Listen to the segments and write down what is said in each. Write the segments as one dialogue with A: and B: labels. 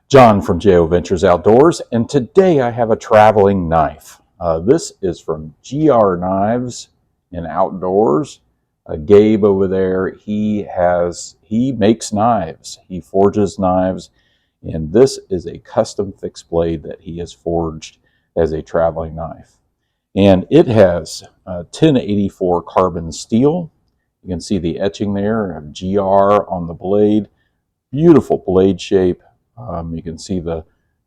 A: John from JO Ventures Outdoors, and today I have a traveling knife. This is from GR Knives and Outdoors. Gabe over there, he makes knives. He forges knives, and this is a custom fixed blade that he has forged as a traveling knife. And it has 1084 carbon steel. You can see the etching there of GR on the blade. Beautiful blade shape. You can see the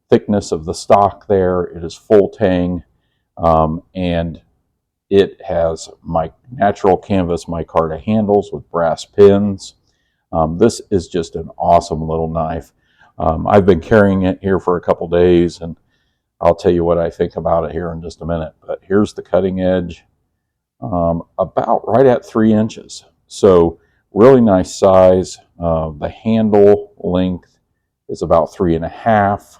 A: thickness of the stock there. It is full tang, and it has my natural canvas micarta handles with brass pins. This is just an awesome little knife. I've been carrying it here for a couple days, and I'll tell you what I think about it here in just a minute. But here's the cutting edge, about right at 3 inches. So really nice size. The handle length is about 3.5.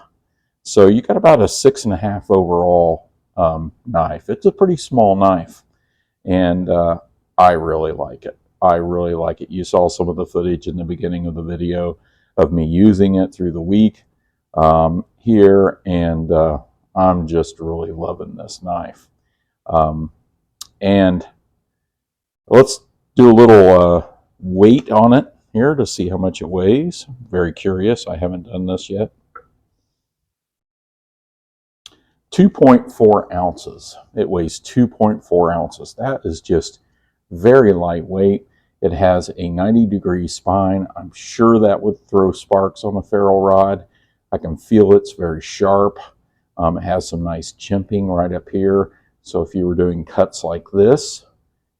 A: So you got about a 6.5 overall knife. It's a pretty small knife, and I really like it. I really like it. You saw some of the footage in the beginning of the video of me using it through the week here, and I'm just really loving this knife. And let's do a little weight on it here to see how much it weighs. Very curious. I haven't done this yet. 2.4 ounces. It weighs 2.4 ounces. That is just very lightweight. It has a 90-degree spine. I'm sure that would throw sparks on a ferrule rod. I can feel it's very sharp. It has some nice chimping right up here. So if you were doing cuts like this,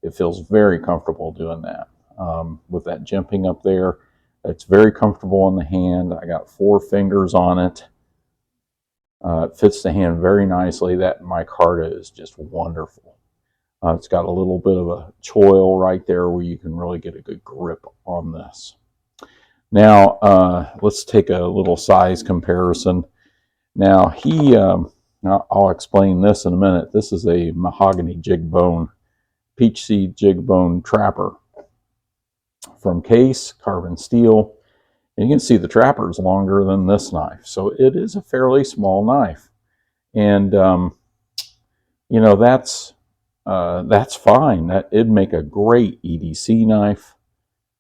A: it feels very comfortable doing that. With that jimping up there, it's very comfortable in the hand. I got 4 fingers on it. It fits the hand very nicely. That micarta is just wonderful. It's got a little bit of a choil right there where you can really get a good grip on this. Now, let's take a little size comparison. Now, I'll explain this in a minute. This is a mahogany jig bone, peach seed jig bone trapper from Case, carbon steel. And you can see the trapper is longer than this knife. So it is a fairly small knife. And, you know, that's fine. It'd make a great EDC knife,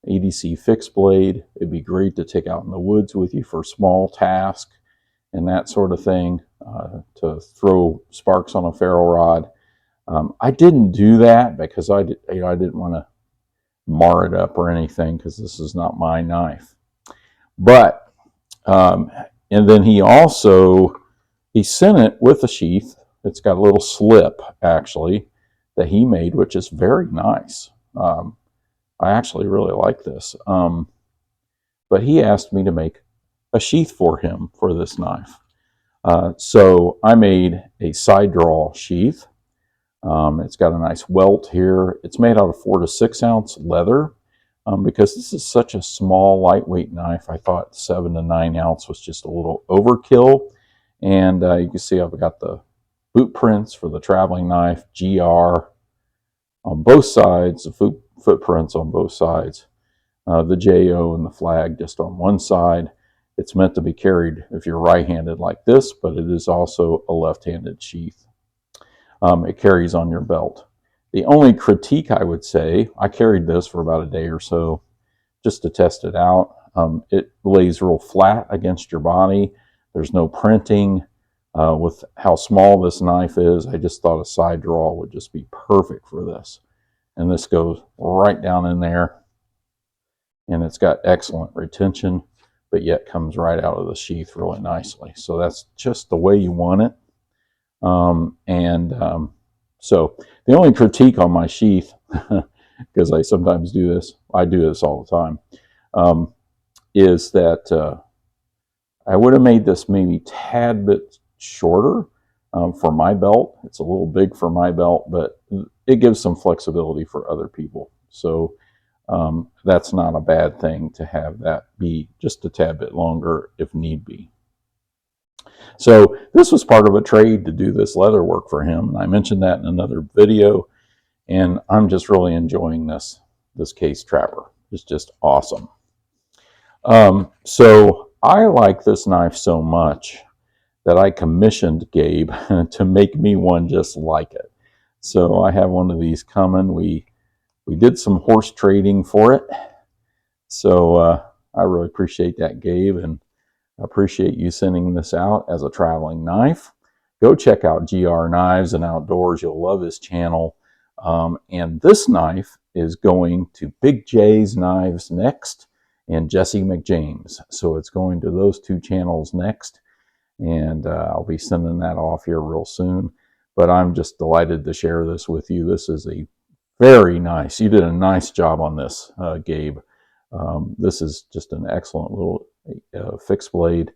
A: EDC fixed blade. It'd be great to take out in the woods with you for small tasks and that sort of thing, to throw sparks on a ferrule rod. I didn't do that because I didn't want to mar it up or anything, because this is not my knife. But and then he sent it with a sheath. It's got a little slip actually that he made, which is very nice. I actually really like this. But he asked me to make a sheath for him for this knife. So I made a side draw sheath. It's got a nice welt here. It's made out of 4 to 6 ounce leather. Because this is such a small, lightweight knife, I thought 7 to 9 ounce was just a little overkill. And you can see I've got the boot prints for the traveling knife, GR, on both sides, the footprints on both sides, the JO and the flag just on one side. It's meant to be carried if you're right-handed like this, but it is also a left-handed sheath. It carries on your belt. The only critique I would say, I carried this for about a day or so just to test it out. It lays real flat against your body. There's no printing. With how small this knife is, I just thought a side draw would just be perfect for this. And this goes right down in there. And it's got excellent retention, but yet comes right out of the sheath really nicely. So that's just the way you want it. So the only critique on my sheath, because I sometimes do this, I do this all the time, is that I would have made this maybe tad bit shorter for my belt. It's a little big for my belt, but it gives some flexibility for other people. So that's not a bad thing to have that be just a tad bit longer if need be. So this was part of a trade to do this leather work for him. I mentioned that in another video, and I'm just really enjoying this Case trapper. It's just awesome. So I like this knife so much that I commissioned Gabe to make me one just like it. So I have one of these coming. We did some horse trading for it. So I really appreciate that, Gabe, and I appreciate you sending this out as a traveling knife. Go check out GR Knives and Outdoors. You'll love his channel. And this knife is going to Big J's Knives next and Jesse McJames. So it's going to those two channels next. And I'll be sending that off here real soon. But I'm just delighted to share this with you. This is a very nice. You did a nice job on this, Gabe. This is just an excellent little fixed blade,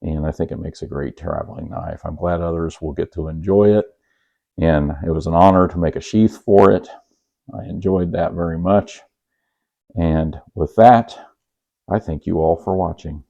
A: and I think it makes a great traveling knife. I'm glad others will get to enjoy it, and it was an honor to make a sheath for it. I enjoyed that very much. And with that, I thank you all for watching.